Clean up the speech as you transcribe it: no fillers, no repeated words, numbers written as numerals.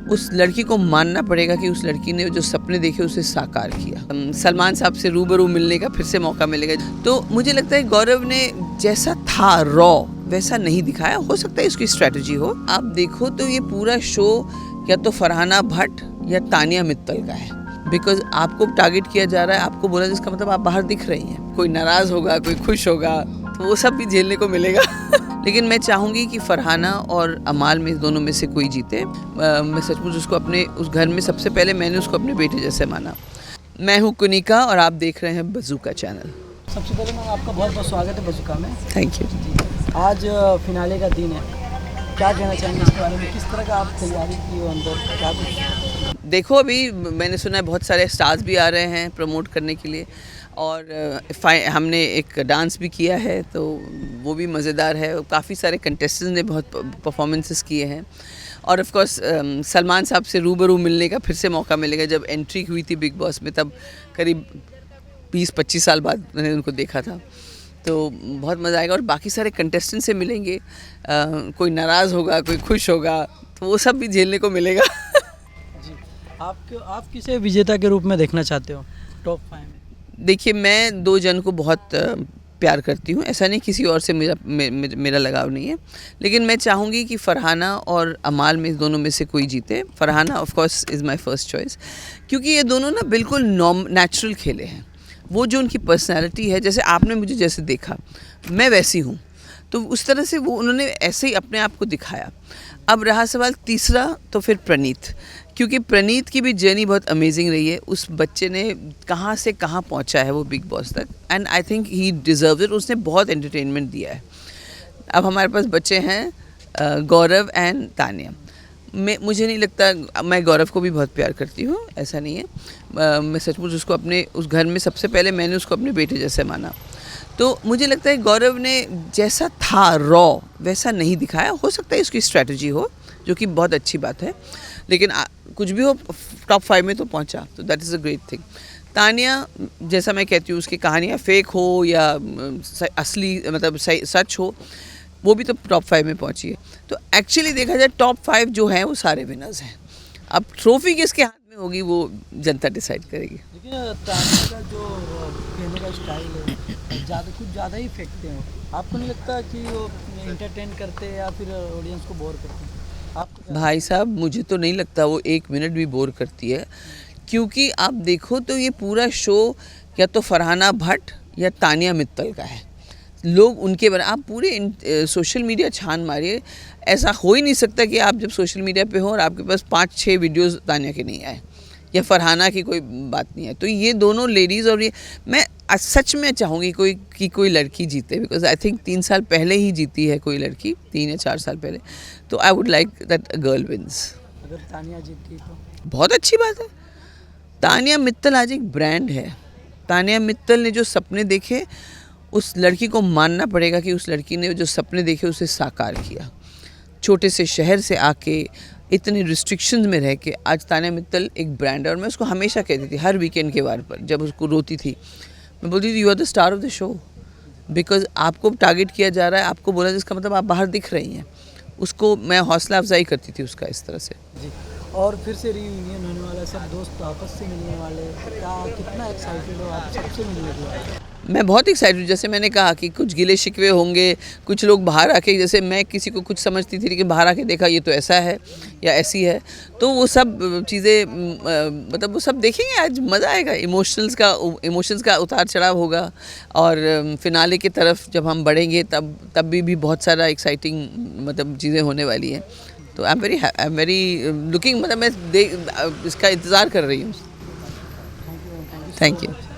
उस लड़की को मानना पड़ेगा कि उस लड़की ने जो सपने देखे उसे साकार किया। सलमान साहब से रूबरू मिलने का फिर से मौका मिलेगा। तो मुझे लगता है गौरव ने जैसा था रॉ वैसा नहीं दिखाया। हो सकता है इसकी स्ट्रैटेजी हो। आप देखो तो ये पूरा शो या तो फरहाना भट्ट या तानिया मित्तल का है, बिकॉज आपको टारगेट किया जा रहा है, आपको बोला जिसका मतलब आप बाहर दिख रही हैं। कोई नाराज़ होगा, कोई खुश होगा, तो वो सब भी झेलने को मिलेगा। लेकिन मैं चाहूँगी कि फरहाना और अमाल में दोनों में से कोई जीते। मैं सचमुच उसको अपने उस घर में सबसे पहले मैंने उसको अपने बेटे जैसे माना। मैं हूँ कुनिका और आप देख रहे हैं बज़ूका चैनल। सबसे पहले मैम आपका बहुत बहुत स्वागत है बज़ूका में। Thank you. आज फिनाले का दिन है, क्या कहना चाहेंगे इसके बारे में? किस तरह का आप तैयारी की हो अंदर, क्या कुछ? देखो अभी मैंने सुना है बहुत सारे स्टार्स भी आ रहे हैं प्रमोट करने के लिए, और हमने एक डांस भी किया है तो वो भी मज़ेदार है। काफ़ी सारे कंटेस्टेंट्स ने बहुत परफॉर्मेंसेस किए हैं, और ऑफ कोर्स सलमान साहब से रूबरू मिलने का फिर से मौका मिलेगा। जब एंट्री हुई थी बिग बॉस में तब करीब 20-25 साल बाद मैंने उनको देखा था, तो बहुत मज़ा आएगा। और बाकी सारे कंटेस्टेंट से मिलेंगे, कोई नाराज़ होगा, कोई खुश होगा, तो वो सब भी झेलने को मिलेगा। जी, आप किसे विजेता के रूप में देखना चाहते हो टॉप 5 में? देखिए, मैं 2 जन को बहुत प्यार करती हूँ, ऐसा नहीं किसी और से मेरा लगाव नहीं है, लेकिन मैं चाहूँगी कि फरहाना और अमाल में दोनों में से कोई जीते। Farhana of course is my first choice, क्योंकि ये दोनों ना बिल्कुल नेचुरल खेले हैं। वो जो उनकी पर्सनैलिटी है, जैसे आपने मुझे जैसे देखा मैं वैसी हूँ, तो उस तरह से वो उन्होंने ऐसे ही अपने आप को दिखाया। अब रहा सवाल तीसरा, तो फिर प्रणीत, क्योंकि प्रणीत की भी जर्नी बहुत अमेजिंग रही है। उस बच्चे ने कहाँ से कहाँ पहुँचा है वो बिग बॉस तक, and I think he deserves it. उसने बहुत एंटरटेनमेंट दिया है। अब हमारे पास बच्चे हैं गौरव एंड तानिया। मुझे नहीं लगता, मैं गौरव को भी बहुत प्यार करती हूँ, ऐसा नहीं है। मैं सचमुच उसको अपने उस घर में सबसे पहले मैंने उसको अपने बेटे जैसे माना। तो मुझे लगता है गौरव ने जैसा था रॉ वैसा नहीं दिखाया। हो सकता है इसकी स्ट्रैटेजी हो, जो कि बहुत अच्छी बात है, लेकिन कुछ भी हो टॉप 5 में तो पहुंचा, तो that is a great thing. Tania, जैसा मैं कहती हूँ, उसकी कहानियाँ फेक हो या असली मतलब सही सच हो, वो भी तो टॉप 5 में पहुंची है। तो एक्चुअली देखा जाए टॉप 5 जो हैं वो सारे विनर्स हैं। अब ट्रॉफी किसके हाथ में होगी वो जनता डिसाइड करेगी। लेकिन तानिया का जो खेलने का स्टाइल है, कुछ ज़्यादा ही फेंकते हैं। आपको नहीं लगता कि वो इंटरटेन करते हैं या फिर ऑडियंस को बोर करते हैं? भाई साहब, मुझे तो नहीं लगता वो 1 मिनट भी बोर करती है, क्योंकि आप देखो तो ये पूरा शो या तो फरहाना भट्ट या तानिया मित्तल का है। लोग उनके आप पूरे सोशल मीडिया छान मारिए, ऐसा हो ही नहीं सकता कि आप जब सोशल मीडिया पे हो और आपके पास 5-6 वीडियोस तानिया के नहीं आए या फरहाना की कोई बात नहीं है। तो ये दोनों लेडीज़, और ये मैं सच में चाहूँगी कोई लड़की जीते, बिकॉज आई थिंक 3 साल पहले ही जीती है कोई लड़की, 3 या 4 साल पहले। तो I would like that a girl wins. अगर तानिया जीतती तो बहुत अच्छी बात है। तानिया मित्तल आज एक ब्रांड है। तानिया मित्तल ने जो सपने देखे, उस लड़की को मानना पड़ेगा कि उस लड़की ने जो सपने देखे उसे साकार किया। छोटे से शहर से आके इतने रिस्ट्रिक्शंस में रह के आज तानिया मित्तल एक ब्रांड है। और मैं उसको हमेशा कहती थी, हर वीकेंड के वार पर जब उसको रोती थी, मैं बोलती थी you are the star of the show, because आपको टारगेट किया जा रहा है, आपको बोला जिसका मतलब आप बाहर दिख रही हैं। उसको मैं हौसला अफजाई करती थी उसका इस तरह से। जी, और फिर से रीयूनियन होने वाला, सब दोस्त आपस से मिलने वाले, क्या कितना एक्साइटेड हो आप सबसे मिलने के लिए? मैं बहुत एक्साइटेड हूँ। जैसे मैंने कहा कि कुछ गिले शिकवे होंगे, कुछ लोग बाहर आके, जैसे मैं किसी को कुछ समझती थी लेकिन बाहर आके देखा ये तो ऐसा है या ऐसी है, तो वो सब चीज़ें मतलब वो सब देखेंगे। आज मज़ा आएगा। इमोशंस का उतार चढ़ाव होगा, और फिनाले की तरफ जब हम बढ़ेंगे तब भी बहुत सारा एक्साइटिंग मतलब चीज़ें होने वाली हैं। तो आई एम वेरी लुकिंग, मतलब मैं इसका इंतज़ार कर रही हूँ। Thank you.